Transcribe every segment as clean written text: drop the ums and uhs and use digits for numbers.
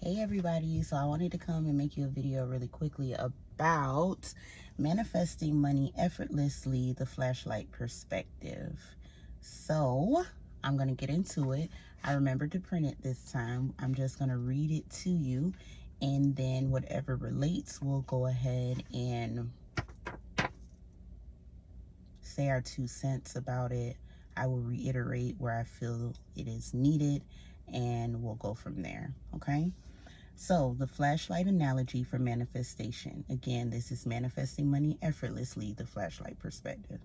Hey everybody, so I wanted to come and make you a video really quickly about manifesting money effortlessly, the flashlight perspective. So I'm going to get into it. I remembered to print it this time. I'm just going to read it to you, and then whatever relates, we'll go ahead and say our 2 cents about it. I will reiterate where I feel it is needed, and we'll go from there, okay? So, the flashlight analogy for manifestation. Again, this is manifesting money effortlessly, the flashlight perspective.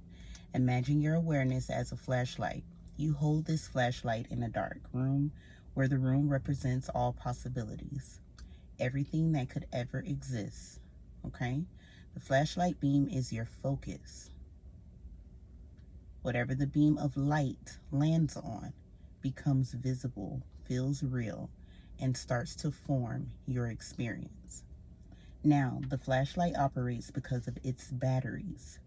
Imagine your awareness as a flashlight. You hold this flashlight in a dark room where the room represents all possibilities, everything that could ever exist. Okay? The flashlight beam is your focus. Whatever the beam of light lands on becomes visible, feels real, and starts to form your experience. Now, the flashlight operates because of its batteries.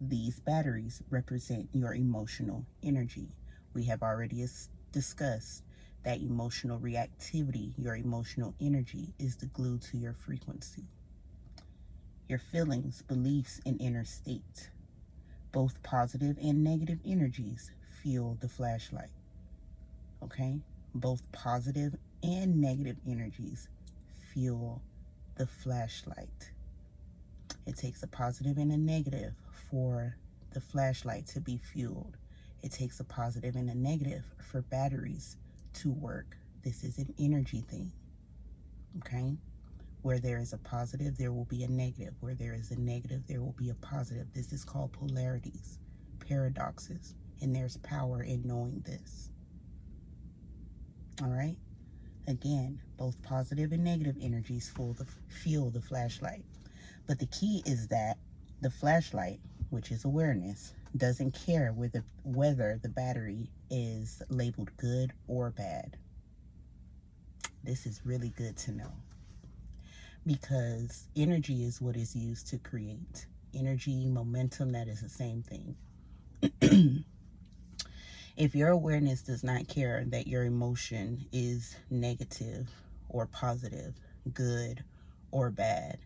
These batteries represent your emotional energy. We have already discussed that emotional reactivity, your emotional energy, is the glue to your frequency. Your feelings, beliefs, and inner state. Both positive and negative energies fuel the flashlight. Okay? Both positive and negative energies fuel the flashlight. It takes a positive and a negative for the flashlight to be fueled. It takes a positive and a negative for batteries to work. This is an energy thing. Okay? Where there is a positive, there will be a negative. Where there is a negative, there will be a positive. This is called polarities, paradoxes, and there's power in knowing this. All right? Again, both positive and negative energies fuel the flashlight. But the key is that the flashlight, which is awareness, doesn't care whether the battery is labeled good or bad. This is really good to know, because energy is what is used to create. Energy, momentum, that is the same thing. If your awareness does not care that your emotion is negative or positive, good or bad,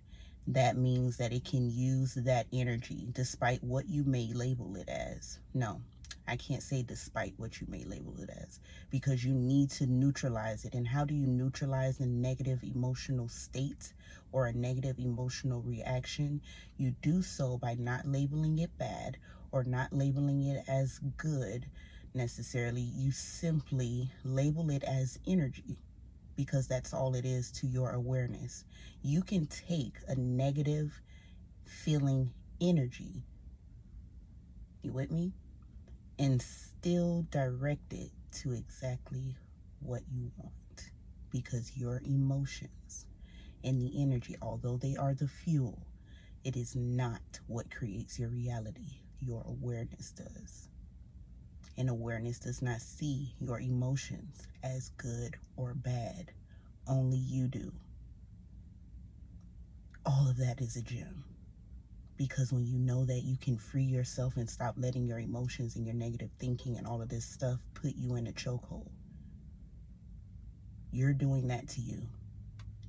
that means that it can use that energy despite what you may label it as. No, I can't say despite what you may label it as, because you need to neutralize it. And how do you neutralize a negative emotional state or a negative emotional reaction? You do so by not labeling it bad or not labeling it as good necessarily. You simply label it as energy, because that's all it is to your awareness. You can take a negative feeling energy, you with me, and still direct it to exactly what you want, because your emotions and the energy, although they are the fuel, it is not what creates your reality. Your awareness does. And awareness does not see your emotions as good or bad. Only you do. All of that is a gem. Because when you know that you can free yourself and stop letting your emotions and your negative thinking and all of this stuff put you in a chokehold, you're doing that to you.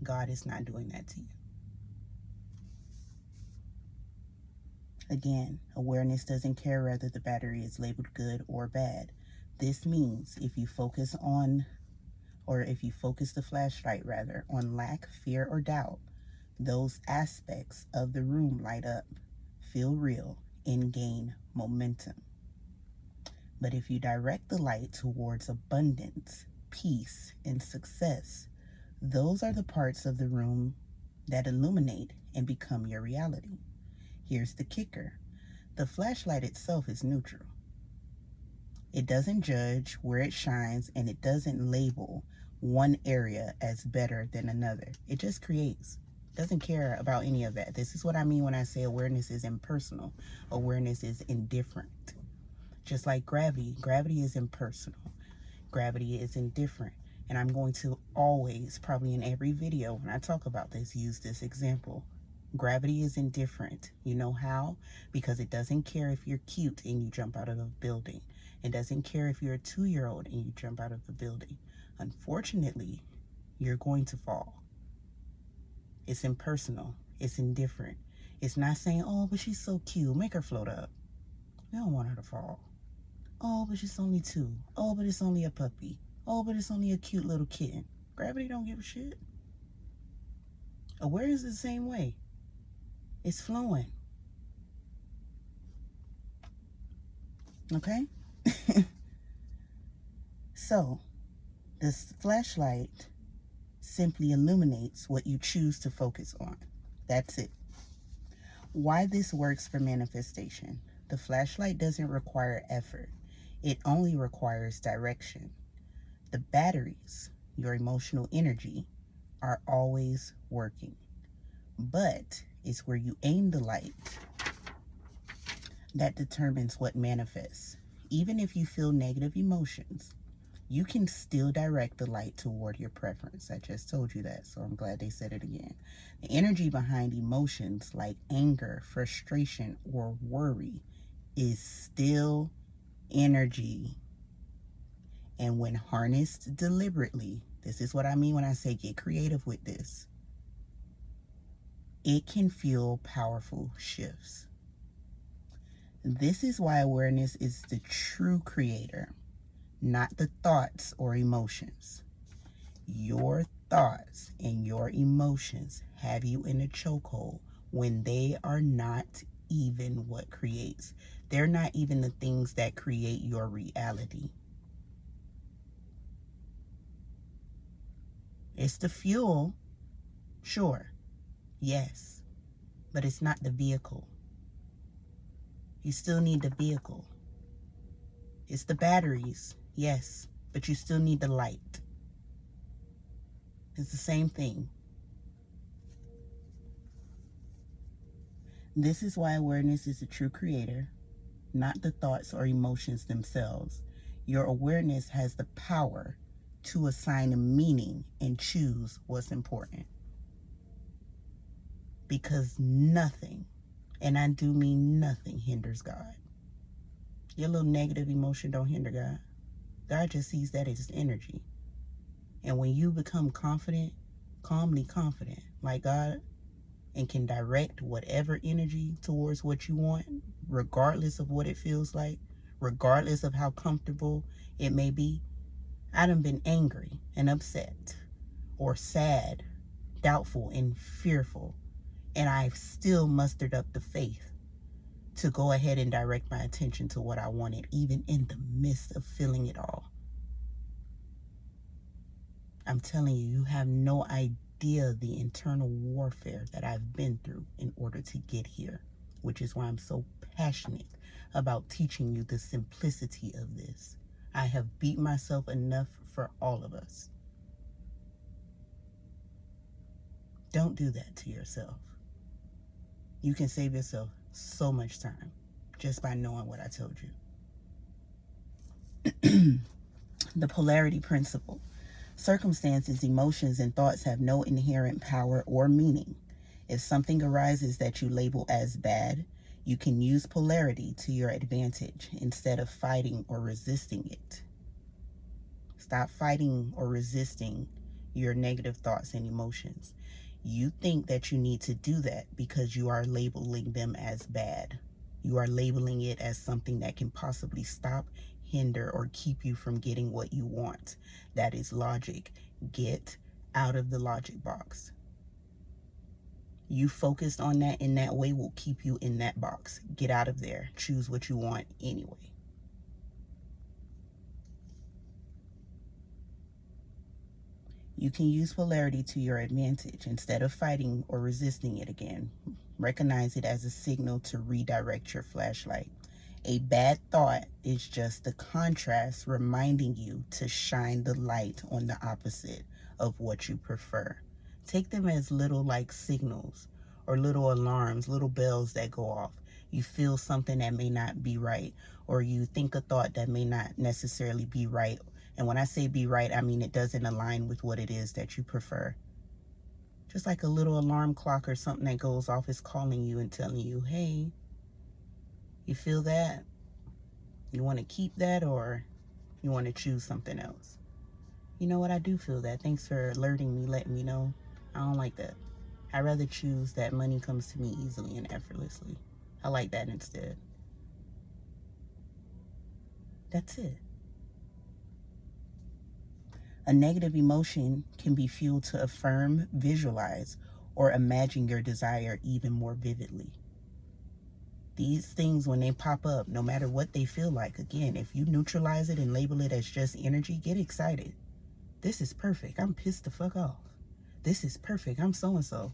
God is not doing that to you. Again, awareness doesn't care whether the battery is labeled good or bad. This means if you focus the flashlight rather on lack, fear, or doubt, those aspects of the room light up, feel real, and gain momentum. But if you direct the light towards abundance, peace, and success, those are the parts of the room that illuminate and become your reality. Here's the kicker. The flashlight itself is neutral. It doesn't judge where it shines, and it doesn't label one area as better than another. It just creates. It doesn't care about any of that. This is what I mean when I say awareness is impersonal. Awareness is indifferent. Just like gravity. Gravity is impersonal. Gravity is indifferent. And I'm going to always, probably in every video when I talk about this, use this example. Gravity is indifferent. You know how? Because it doesn't care if you're cute and you jump out of a building. It doesn't care if you're a 2-year-old and you jump out of the building. Unfortunately, You're going to fall. It's impersonal. It's indifferent. It's not saying, oh, but she's so cute. Make her float up. We don't want her to fall. Oh, but she's only 2. Oh, but it's only a puppy. Oh, but it's only a cute little kitten. Gravity don't give a shit. Awareness is the same way. It's flowing. Okay? So, this flashlight simply illuminates what you choose to focus on. That's it. Why this works for manifestation. The flashlight doesn't require effort. It only requires direction. The batteries, your emotional energy, are always working. But it's where you aim the light that determines what manifests. Even if you feel negative emotions, you can still direct the light toward your preference. I just told you that, so I'm glad they said it again. The energy behind emotions like anger, frustration, or worry is still energy. And when harnessed deliberately, this is what I mean when I say get creative with this, it can fuel powerful shifts. This is why awareness is the true creator, not the thoughts or emotions. Your thoughts and your emotions have you in a chokehold when they are not even what creates. They're not even the things that create your reality. It's the fuel, sure, yes, but it's not the vehicle. You still need the vehicle. It's the batteries, yes, but you still need the light. It's the same thing. This is why awareness is the true creator, not the thoughts or emotions themselves. Your awareness has the power to assign a meaning and choose what's important. Because nothing, and I do mean nothing, hinders God. Your little negative emotion don't hinder God. God just sees that as energy. And when you become confident, calmly confident, like God, and can direct whatever energy towards what you want, regardless of what it feels like, regardless of how comfortable it may be. I done been angry and upset, or sad, doubtful, and fearful, and I've still mustered up the faith to go ahead and direct my attention to what I wanted, even in the midst of feeling it all. I'm telling you, you have no idea the internal warfare that I've been through in order to get here, which is why I'm so passionate about teaching you the simplicity of this. I have beat myself enough for all of us. Don't do that to yourself. You can save yourself so much time just by knowing what I told you. The polarity principle. Circumstances, emotions, and thoughts have no inherent power or meaning. If something arises that you label as bad, you can use polarity to your advantage instead of fighting or resisting it. Stop fighting or resisting your negative thoughts and emotions. You think that you need to do that because you are labeling them as bad. You are labeling it as something that can possibly stop, hinder, or keep you from getting what you want. That is logic. Get out of the logic box. You focused on that in that way will keep you in that box. Get out of there. Choose what you want anyway. You can use polarity to your advantage instead of fighting or resisting it again. Recognize it as a signal to redirect your flashlight. A bad thought is just the contrast reminding you to shine the light on the opposite of what you prefer. Take them as little like signals or little alarms, little bells that go off. You feel something that may not be right, or you think a thought that may not necessarily be right. And when I say be right, I mean it doesn't align with what it is that you prefer. Just like a little alarm clock or something that goes off is calling you and telling you, hey, you feel that? You want to keep that, or you want to choose something else? You know what? I do feel that. Thanks for alerting me, letting me know. I don't like that. I'd rather choose that money comes to me easily and effortlessly. I like that instead. That's it. A negative emotion can be fueled to affirm, visualize, or imagine your desire even more vividly. These things, when they pop up, no matter what they feel like, again, if you neutralize it and label it as just energy, get excited. This is perfect. I'm pissed the fuck off. This is perfect. I'm so-and-so.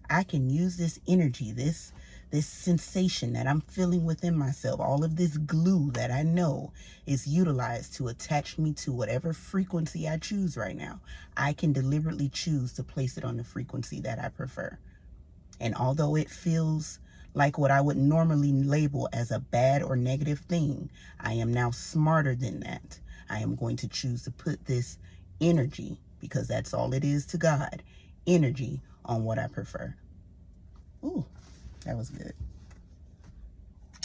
I can use this energy, this sensation that I'm feeling within myself, all of this glue that I know is utilized to attach me to whatever frequency I choose right now. I can deliberately choose to place it on the frequency that I prefer. And although it feels like what I would normally label as a bad or negative thing, I am now smarter than that. I am going to choose to put this energy, because that's all it is to God, energy, on what I prefer. Ooh, that was good.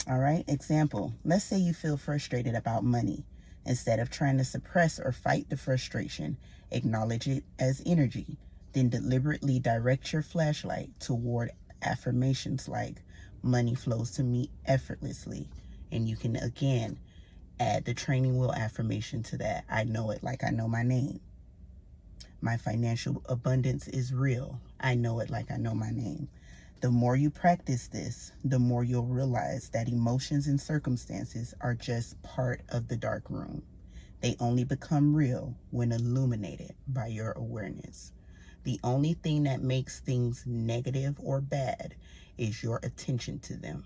All right, example. Let's say you feel frustrated about money. Instead of trying to suppress or fight the frustration, acknowledge it as energy. Then deliberately direct your flashlight toward affirmations like, money flows to me effortlessly. And you can, again, add the training wheel affirmation to that. I know it like I know my name. My financial abundance is real. I know it like I know my name. The more you practice this, the more you'll realize that emotions and circumstances are just part of the dark room. They only become real when illuminated by your awareness. The only thing that makes things negative or bad is your attention to them.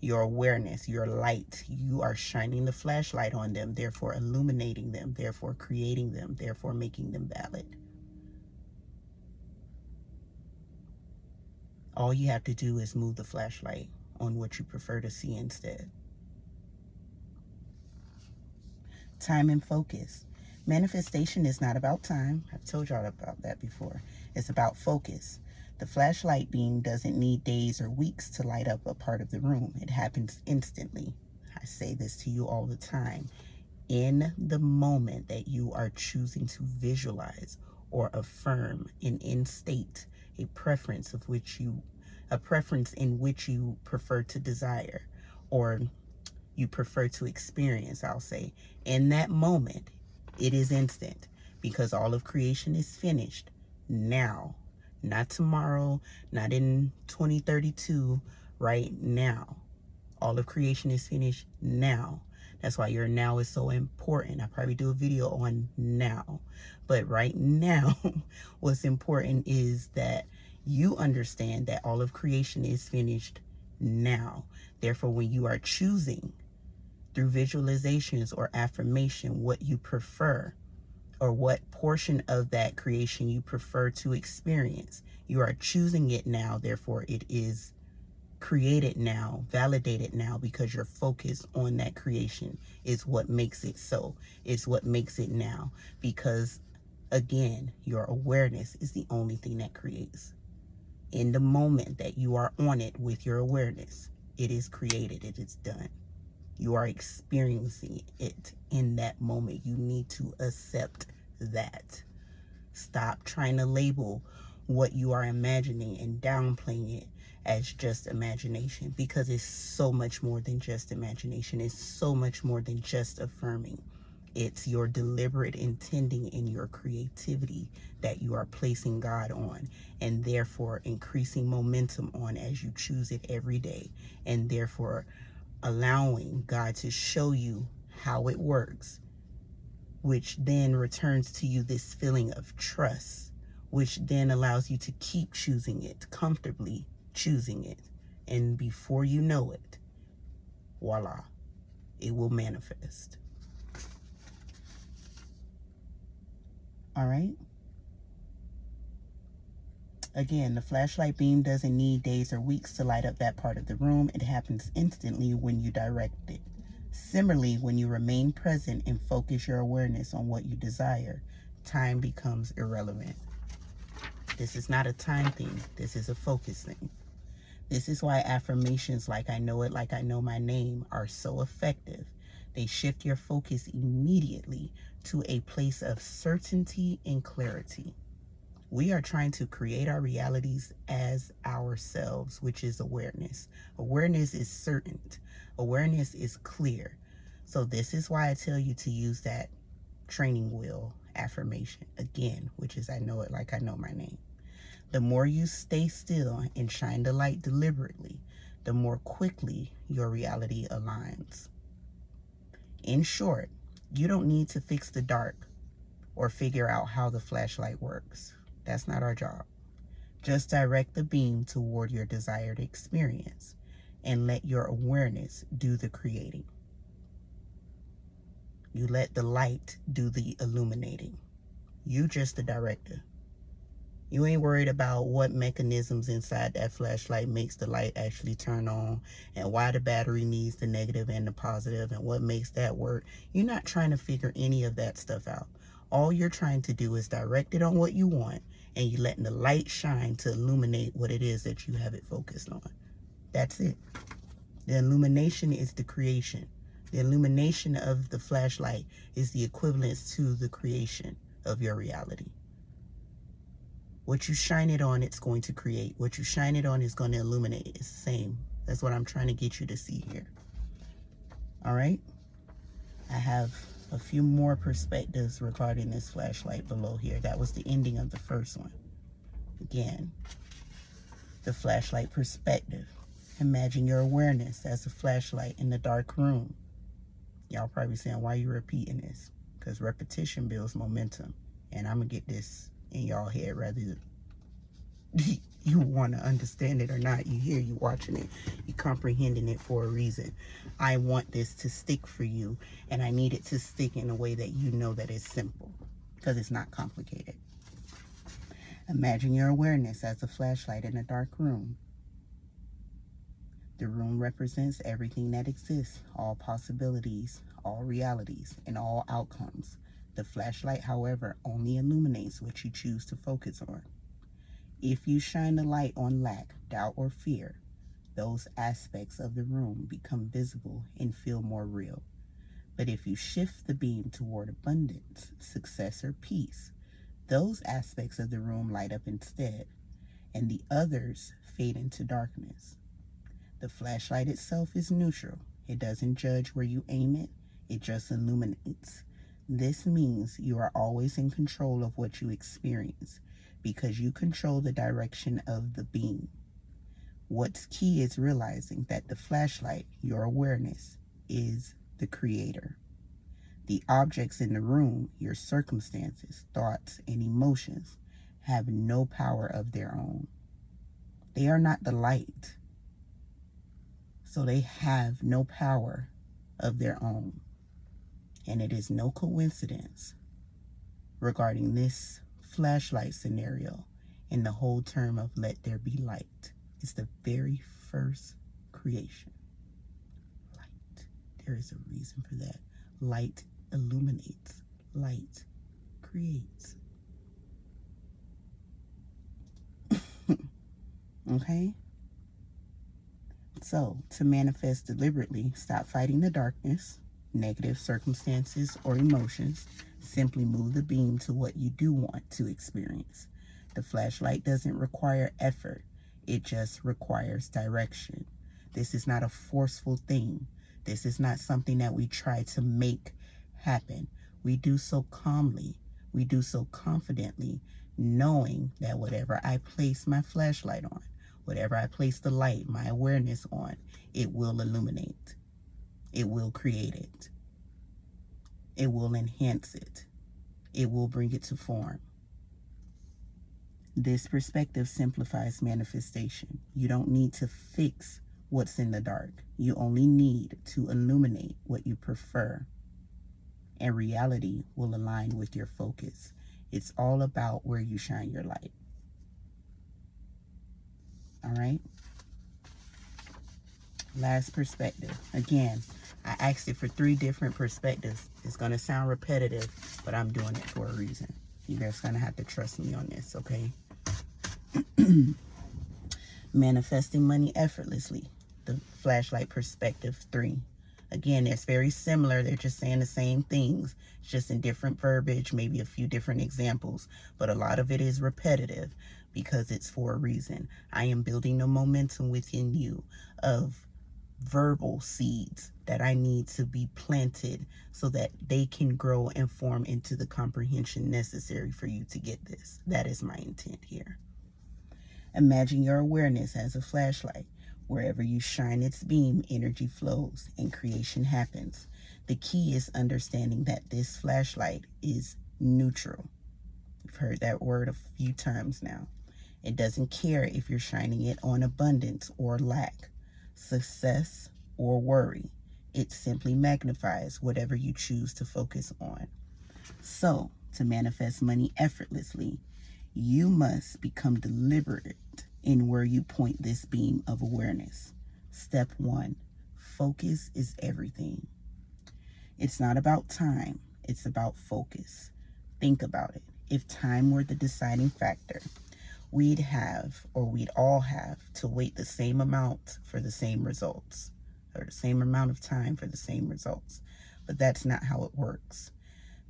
Your awareness, your light. You are shining the flashlight on them, therefore illuminating them, therefore creating them, therefore making them valid. All you have to do is move the flashlight on what you prefer to see instead. Time and focus. Manifestation is not about time. I've told y'all about that before. It's about focus. The flashlight beam doesn't need days or weeks to light up a part of the room. It happens instantly. I say this to you all the time. In the moment that you are choosing to visualize or affirm and instate a preference in which you prefer to desire, or you prefer to experience, I'll say, in that moment, it is instant, because all of creation is finished now, not tomorrow, not in 2032, right now. All of creation is finished now. That's why your now is so important. I probably do a video on now. But right now, what's important is that you understand that all of creation is finished now. Therefore, when you are choosing through visualizations or affirmation what you prefer, or what portion of that creation you prefer to experience, you are choosing it now. Therefore, it is created now, validated now, because your focus on that creation is what makes it so. It's what makes it now, because again, your awareness is the only thing that creates. In the moment that you are on it with your awareness, it is created, it is done. You are experiencing it in that moment. You need to accept that. Stop trying to label what you are imagining and downplaying it as just imagination, because it's so much more than just imagination. It's so much more than just affirming. It's your deliberate intending in your creativity that you are placing God on, and therefore increasing momentum on as you choose it every day, and therefore allowing God to show you how it works, which then returns to you this feeling of trust, which then allows you to keep choosing it, comfortably choosing it. And before you know it, voila, it will manifest. All right? Again, the flashlight beam doesn't need days or weeks to light up that part of the room. It happens instantly when you direct it. Similarly, when you remain present and focus your awareness on what you desire, time becomes irrelevant. This is not a time thing. This is a focus thing. This is why affirmations like I know it like I know my name are so effective. They shift your focus immediately to a place of certainty and clarity. We are trying to create our realities as ourselves, which is awareness. Awareness is certain. Awareness is clear. So this is why I tell you to use that training wheel affirmation again, which is I know it like I know my name. The more you stay still and shine the light deliberately, the more quickly your reality aligns. In short, you don't need to fix the dark or figure out how the flashlight works. That's not our job. Just direct the beam toward your desired experience and let your awareness do the creating. You let the light do the illuminating. You just the director. You ain't worried about what mechanisms inside that flashlight makes the light actually turn on and why the battery needs the negative and the positive and what makes that work. You're not trying to figure any of that stuff out. All you're trying to do is direct it on what you want, and you're letting the light shine to illuminate what it is that you have it focused on. That's it. The illumination is the creation. The illumination of the flashlight is the equivalence to the creation of your reality. What you shine it on, it's going to create. What you shine it on is going to illuminate. It's the same. That's what I'm trying to get you to see here. All right? I have a few more perspectives regarding this flashlight below here. That was the ending of the first one. Again, the flashlight perspective. Imagine your awareness as a flashlight in the dark room. Y'all probably saying, why are you repeating this? Because repetition builds momentum. And I'm going to get this in y'all head whether you want to understand it or not. You hear, you watching it, you comprehending it for a reason. I want this to stick for you, and I need it to stick in a way that you know that it's simple, because it's not complicated. Imagine your awareness as a flashlight in a dark room. The room represents everything that exists, all possibilities, all realities, and all outcomes. The flashlight, however, only illuminates what you choose to focus on. If you shine the light on lack, doubt, or fear, those aspects of the room become visible and feel more real. But if you shift the beam toward abundance, success, or peace, those aspects of the room light up instead, and the others fade into darkness. The flashlight itself is neutral. It doesn't judge where you aim it, it just illuminates. This means you are always in control of what you experience because you control the direction of the beam. What's key is realizing that the flashlight, your awareness, is the creator. The objects in the room, your circumstances, thoughts, and emotions, have no power of their own. They are not the light, so they have no power of their own. And it is no coincidence regarding this flashlight scenario in the whole term of let there be light. It's the very first creation. Light. There is a reason for that. Light illuminates. Light creates. Okay? So, to manifest deliberately, stop fighting the darkness, negative circumstances, or emotions. Simply move the beam to what you do want to experience. The flashlight doesn't require effort. It just requires direction. This is not a forceful thing. This is not something that we try to make happen. We do so calmly. We do so confidently, knowing that whatever I place my flashlight on, whatever I place the light, my awareness on, it will illuminate. It will create it. It will enhance it. It will bring it to form. This perspective simplifies manifestation. You don't need to fix what's in the dark. You only need to illuminate what you prefer. And reality will align with your focus. It's all about where you shine your light. All right? Last perspective. Again, I asked it for 3 different perspectives. It's going to sound repetitive, but I'm doing it for a reason. You're just going to have to trust me on this, okay? Manifesting money effortlessly. The flashlight perspective 3. Again, it's very similar. They're just saying the same things, just in different verbiage, maybe a few different examples. But a lot of it is repetitive because it's for a reason. I am building a momentum within you of verbal seeds that I need to be planted so that they can grow and form into the comprehension necessary for you to get this. That is my intent here. Imagine your awareness as a flashlight. Wherever you shine its beam, energy flows and creation happens. The key is understanding that this flashlight is neutral. You've heard that word a few times now. It doesn't care if you're shining it on abundance or lack, success or worry. It simply magnifies whatever you choose to focus on. So, to manifest money effortlessly, you must become deliberate in where you point this beam of awareness. Step 1, focus is everything. It's not about time, it's about focus. Think about it. If time were the deciding factor, we'd all have to wait the same amount for the same results, or the same amount of time for the same results. But that's not how it works.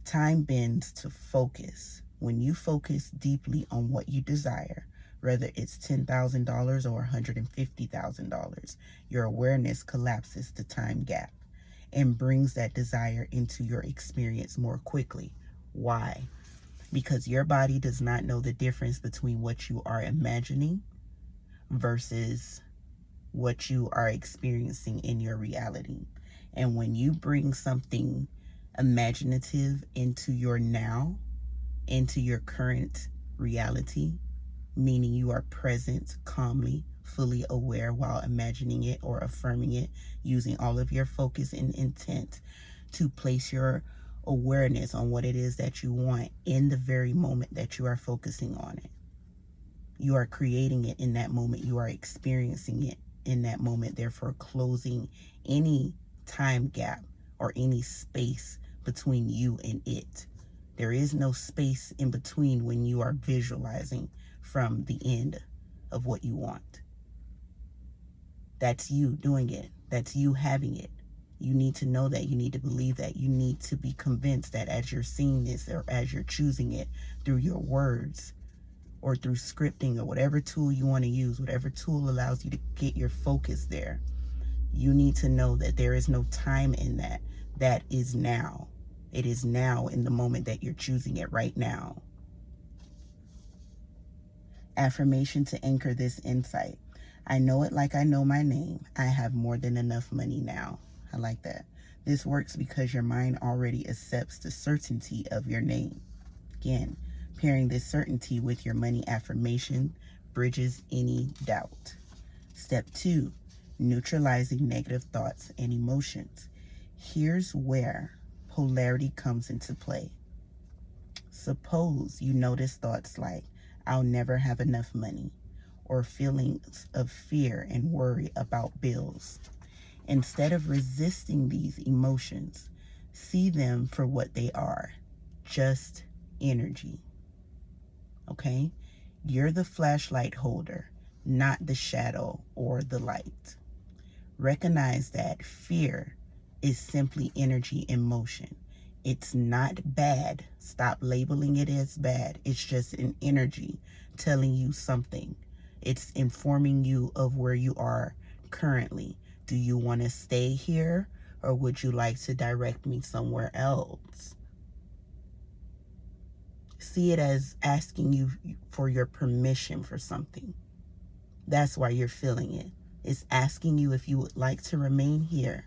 Time bends to focus. When you focus deeply on what you desire, whether it's $10,000 or $150,000, your awareness collapses the time gap and brings that desire into your experience more quickly. Why? Because your body does not know the difference between what you are imagining versus what you are experiencing in your reality. And when you bring something imaginative into your now, into your current reality, meaning you are present, calmly, fully aware while imagining it or affirming it, using all of your focus and intent to place your awareness on what it is that you want in the very moment that you are focusing on it. You are creating it in that moment. You are experiencing it in that moment, therefore closing any time gap or any space between you and it. There is no space in between when you are visualizing from the end of what you want. That's you doing it. That's you having it. You need to know that. You need to believe that. You need to be convinced that as you're seeing this or as you're choosing it through your words or through scripting or whatever tool you want to use, whatever tool allows you to get your focus there, you need to know that there is no time in that. That is now. It is now in the moment that you're choosing it right now. Affirmation to anchor this insight. I know it like I know my name. I have more than enough money now. I like that. This works because your mind already accepts the certainty of your name. Again, pairing this certainty with your money affirmation bridges any doubt. Step 2, neutralizing negative thoughts and emotions. Here's where polarity comes into play. Suppose you notice thoughts like, I'll never have enough money, or feelings of fear and worry about bills. Instead of resisting these emotions, see them for what they are, just energy. Okay? You're the flashlight holder, not the shadow or the light. Recognize that fear is simply energy in motion. It's not bad. Stop labeling it as bad. It's just an energy telling you something. It's informing you of where you are currently. Do you want to stay here, or would you like to direct me somewhere else? See it as asking you for your permission for something. That's why you're feeling it. It's asking you if you would like to remain here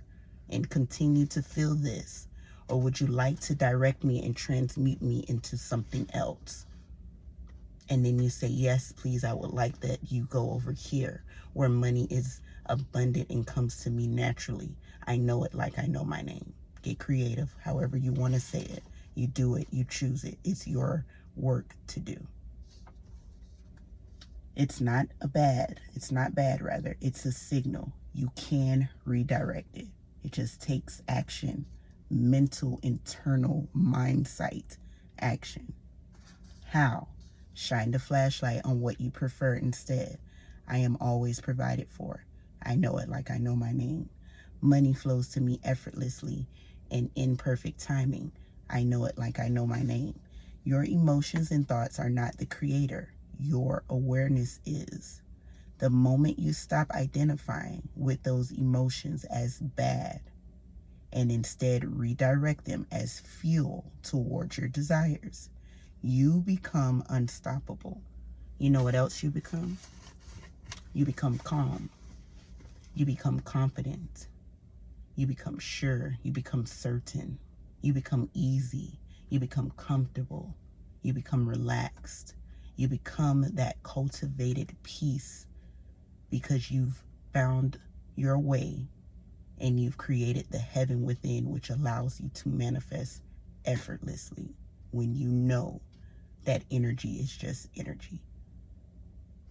and continue to feel this, or would you like to direct me and transmute me into something else? And then you say, yes, please, I would like that you go over here where money is abundant and comes to me naturally. I know it like I know my name. Get creative, however you want to say it. You do it, you choose it. It's your work to do. It's not bad, rather. It's a signal. You can redirect it. It just takes action, mental, internal, mind sight action. How? Shine the flashlight on what you prefer instead. I am always provided for. I know it like I know my name. Money flows to me effortlessly and in perfect timing. I know it like I know my name. Your emotions and thoughts are not the creator. Your awareness is. The moment you stop identifying with those emotions as bad and instead redirect them as fuel towards your desires, you become unstoppable. You know what else you become? You become calm. You become confident. You become sure. You become certain. You become easy. You become comfortable. You become relaxed. You become that cultivated peace because you've found your way and you've created the heaven within, which allows you to manifest effortlessly when you know that energy is just energy.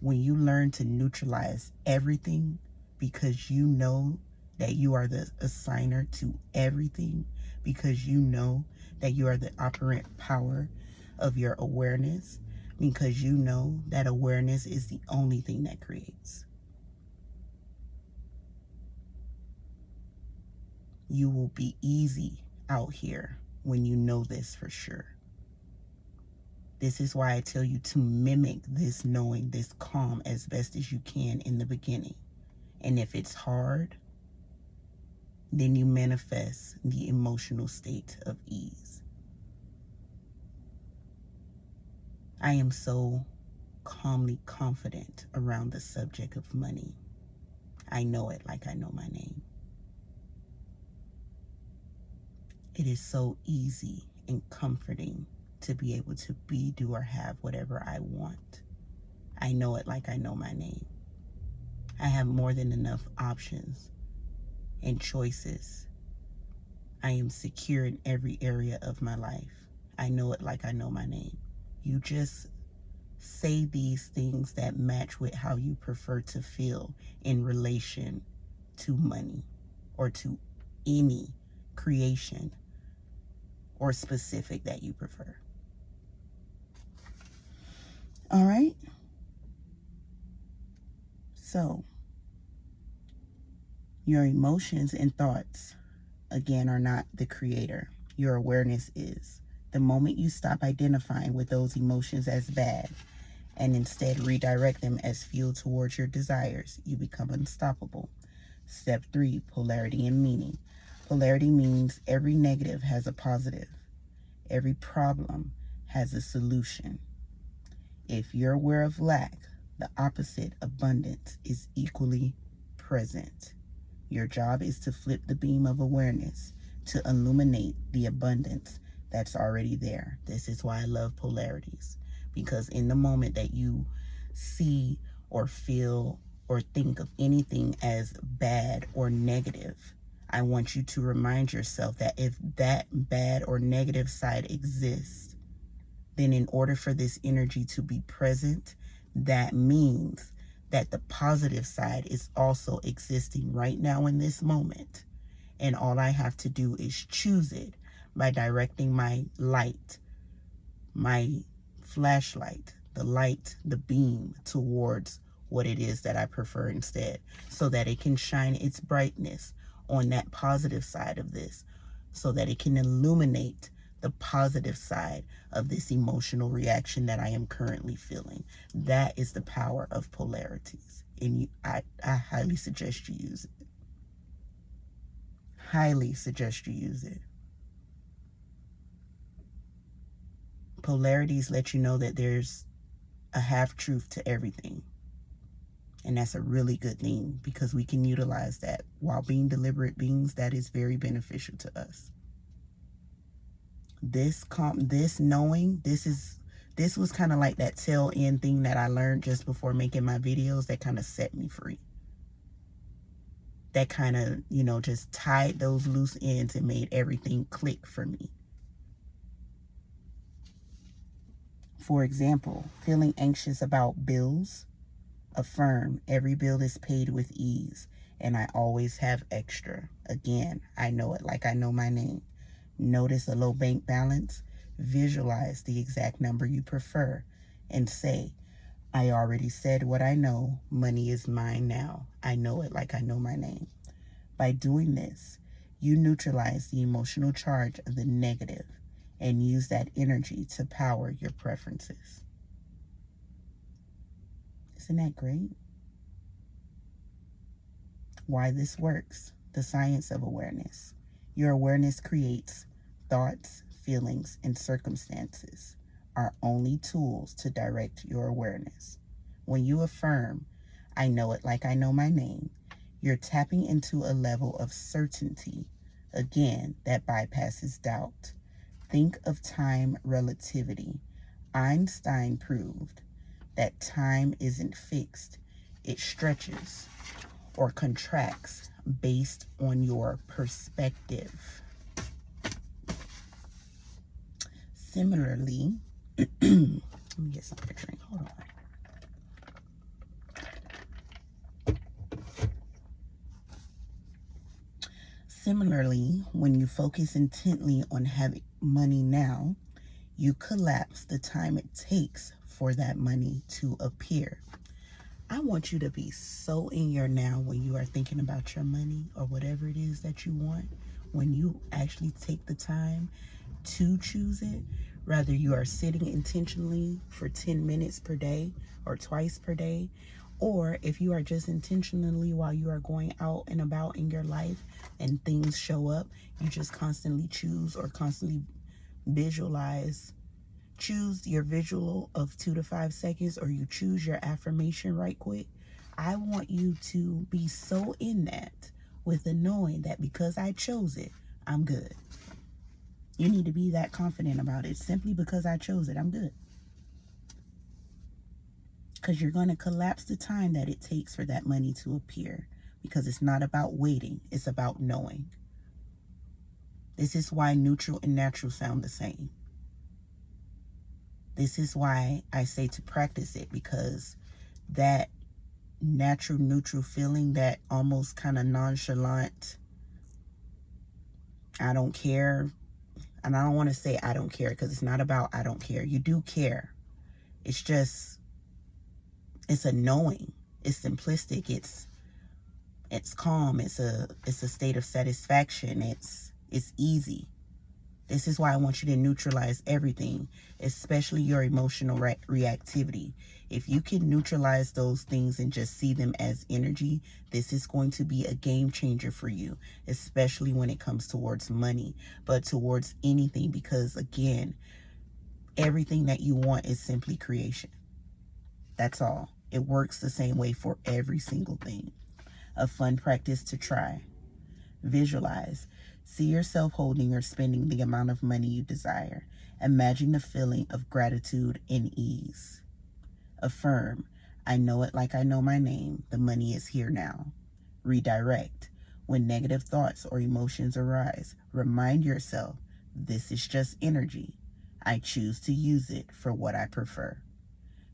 When you learn to neutralize everything because you know that you are the assigner to everything, because you know that you are the operant power of your awareness, because you know that awareness is the only thing that creates. You will be easy out here when you know this for sure. This is why I tell you to mimic this knowing, this calm as best as you can in the beginning. And if it's hard, then you manifest the emotional state of ease. I am so calmly confident around the subject of money. I know it like I know my name. It is so easy and comforting to be able to be, do, or have whatever I want. I know it like I know my name. I have more than enough options and choices. I am secure in every area of my life. I know it like I know my name. You just say these things that match with how you prefer to feel in relation to money or to any creation or specific that you prefer. All right. So your emotions and thoughts, again, are not the creator. Your awareness is. The moment you stop identifying with those emotions as bad and instead redirect them as fuel towards your desires, you become unstoppable. Step 3, polarity and meaning. Polarity means every negative has a positive. Every problem has a solution. If you're aware of lack, the opposite, abundance, is equally present. Your job is to flip the beam of awareness to illuminate the abundance that's already there. This is why I love polarities, because in the moment that you see or feel or think of anything as bad or negative, I want you to remind yourself that if that bad or negative side exists, then in order for this energy to be present, that means that the positive side is also existing right now in this moment. And all I have to do is choose it by directing my light, my flashlight, the light, the beam towards what it is that I prefer instead, so that it can shine its brightness on that positive side of this, so that it can illuminate the positive side of this emotional reaction that I am currently feeling. That is the power of polarities. And I highly suggest you use it. Highly suggest you use it. Polarities let you know that there's a half-truth to everything. And that's a really good thing, because we can utilize that while being deliberate beings. That is very beneficial to us. This knowing, this was kind of like that tail end thing that I learned just before making my videos that kind of set me free. That kind of, just tied those loose ends and made everything click for me. For example, feeling anxious about bills. Affirm, every bill is paid with ease, and I always have extra. Again, I know it like I know my name. Notice a low bank balance. Visualize the exact number you prefer and say, I already said what I know. Money is mine now. I know it like I know my name. By doing this, you neutralize the emotional charge of the negative and use that energy to power your preferences. Isn't that great? Why this works. The science of awareness. Your awareness creates thoughts, feelings, and circumstances are only tools to direct your awareness. When you affirm, I know it like I know my name, you're tapping into a level of certainty, again, that bypasses doubt. Think of time relativity. Einstein proved that time isn't fixed, it stretches or contracts based on your perspective. Similarly, let me get something to drink. Hold on. Similarly, when you focus intently on having money now, you collapse the time it takes for that money to appear. I want you to be so in your now when you are thinking about your money or whatever it is that you want. When you actually take the time to choose it, whether you are sitting intentionally for 10 minutes per day or twice per day, or if you are just intentionally while you are going out and about in your life and things show up, you just constantly choose or constantly visualize. Choose your visual of 2 to 5 seconds, or you choose your affirmation right quick. I want you to be so in that with the knowing that because I chose it, I'm good. You need to be that confident about it. Simply because I chose it, I'm good. Because you're going to collapse the time that it takes for that money to appear. Because it's not about waiting, it's about knowing. This is why neutral and natural sound the same. This is why I say to practice it, because that natural, neutral feeling, that almost kind of nonchalant, I don't care. And I don't want to say I don't care, because it's not about I don't care. You do care. It's just, it's a knowing. It's simplistic. It's calm. It's a state of satisfaction. It's easy. This is why I want you to neutralize everything, especially your emotional reactivity. If you can neutralize those things and just see them as energy, this is going to be a game changer for you, especially when it comes towards money, but towards anything, because again, everything that you want is simply creation. That's all. It works the same way for every single thing. A fun practice to try. Visualize. See yourself holding or spending the amount of money you desire. Imagine the feeling of gratitude and ease. Affirm. I know it like I know my name. The money is here now. Redirect. When negative thoughts or emotions arise, remind yourself, this is just energy. I choose to use it for what I prefer.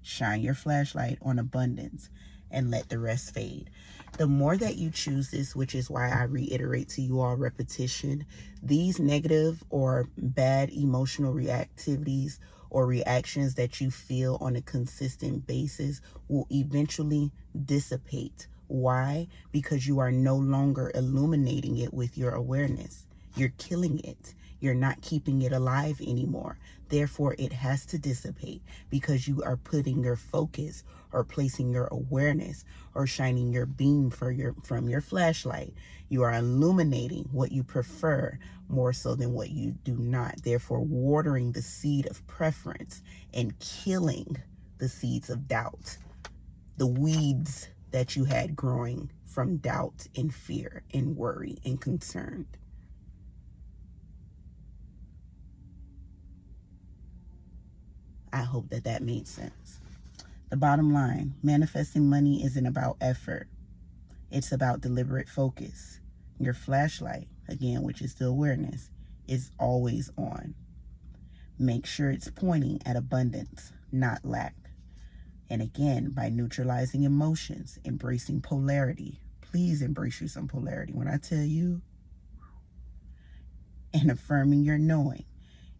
Shine your flashlight on abundance and let the rest fade. The more that you choose this, which is why I reiterate to you all repetition, these negative or bad emotional reactivities or reactions that you feel on a consistent basis will eventually dissipate. Why? Because you are no longer illuminating it with your awareness. You're killing it. You're not keeping it alive anymore. Therefore, it has to dissipate because you are putting your focus or placing your awareness or shining your beam from your flashlight. You are illuminating what you prefer more so than what you do not. Therefore, watering the seed of preference and killing the seeds of doubt, the weeds that you had growing from doubt and fear and worry and concern. I hope that that made sense. The bottom line, manifesting money isn't about effort. It's about deliberate focus. Your flashlight, again, which is the awareness, is always on. Make sure it's pointing at abundance, not lack. And again, by neutralizing emotions, embracing polarity. Please embrace you some polarity. When I tell you, and affirming your knowing,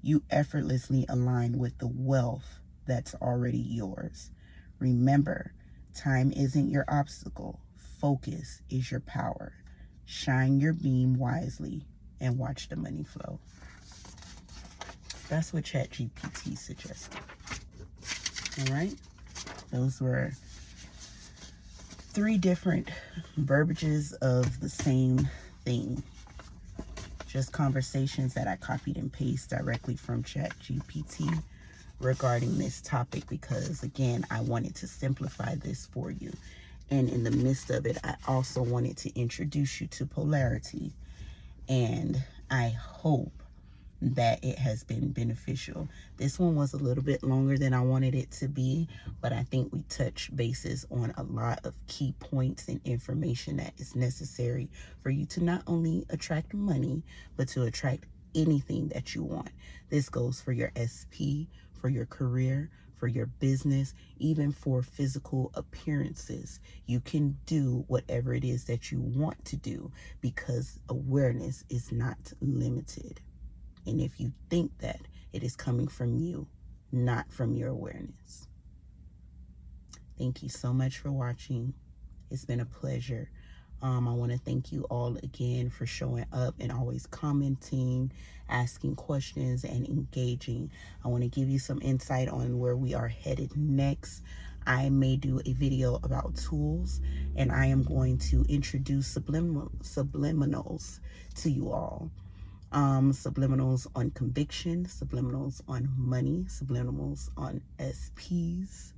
you effortlessly align with the wealth that's already yours. Remember, time isn't your obstacle. Focus is your power. Shine your beam wisely and watch the money flow. That's what ChatGPT suggested. All right. Those were 3 different verbiages of the same thing. Just conversations that I copied and pasted directly from ChatGPT regarding this topic, because again, I wanted to simplify this for you. And in the midst of it, I also wanted to introduce you to Polarity. And I hope that it has been beneficial. This one was a little bit longer than I wanted it to be, but I think we touched bases on a lot of key points and information that is necessary for you to not only attract money, but to attract anything that you want. This goes for your SP, for your career, for your business, even for physical appearances. You can do whatever it is that you want to do, because awareness is not limited. And if you think that, it is coming from you, not from your awareness. Thank you so much for watching. It's been a pleasure. I want to thank you all again for showing up and always commenting, asking questions, and engaging. I want to give you some insight on where we are headed next. I may do a video about tools, and I am going to introduce subliminals to you all. Subliminals on conviction, subliminals on money, subliminals on SPs.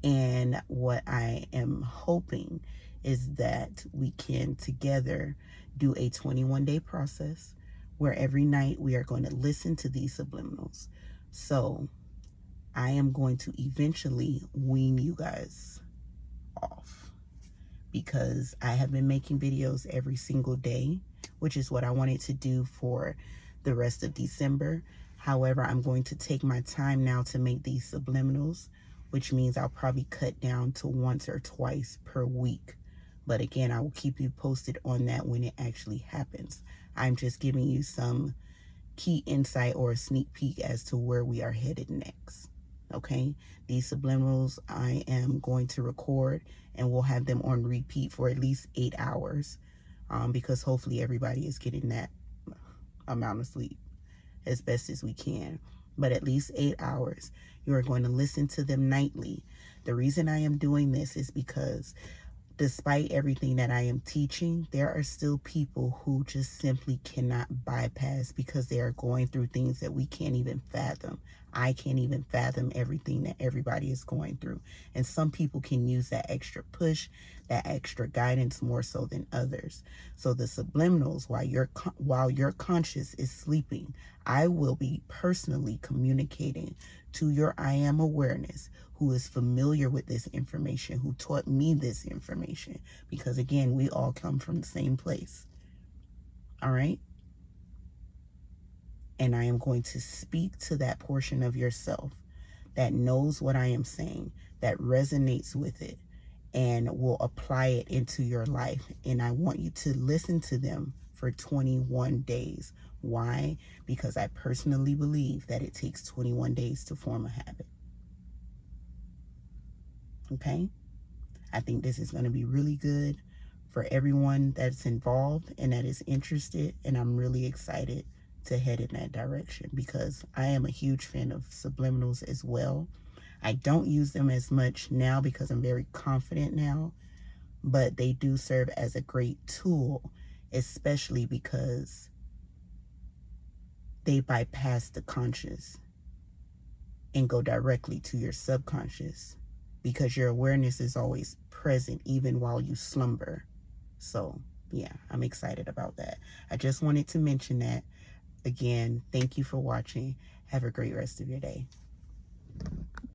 And what I am hoping is that we can together do a 21-day process where every night we are going to listen to these subliminals. So I am going to eventually wean you guys off, because I have been making videos every single day, which is what I wanted to do for the rest of December. However, I'm going to take my time now to make these subliminals, which means I'll probably cut down to once or twice per week. But again, I will keep you posted on that when it actually happens. I'm just giving you some key insight or a sneak peek as to where we are headed next. Okay, these subliminals I am going to record, and we'll have them on repeat for at least 8 hours, because hopefully everybody is getting that amount of sleep as best as we can. But at least 8 hours. You are going to listen to them nightly. The reason I am doing this is because despite everything that I am teaching, there are still people who just simply cannot bypass, because they are going through things that we can't even fathom. I can't even fathom everything that everybody is going through. And some people can use that extra push, that extra guidance more so than others. So the subliminals, while your conscious is sleeping, I will be personally communicating to your I am awareness, who is familiar with this information, who taught me this information, because again, we all come from the same place. All right? And I am going to speak to that portion of yourself that knows what I am saying, that resonates with it, and will apply it into your life. And I want you to listen to them for 21 days. Why? Because I personally believe that it takes 21 days to form a habit. Okay? I think this is going to be really good for everyone that's involved and that is interested. And I'm really excited to head in that direction, because I am a huge fan of subliminals as well. I don't use them as much now because I'm very confident now, but they do serve as a great tool, especially because they bypass the conscious and go directly to your subconscious, because your awareness is always present even while you slumber. So yeah, I'm excited about that. I just wanted to mention that. Again, thank you for watching. Have a great rest of your day.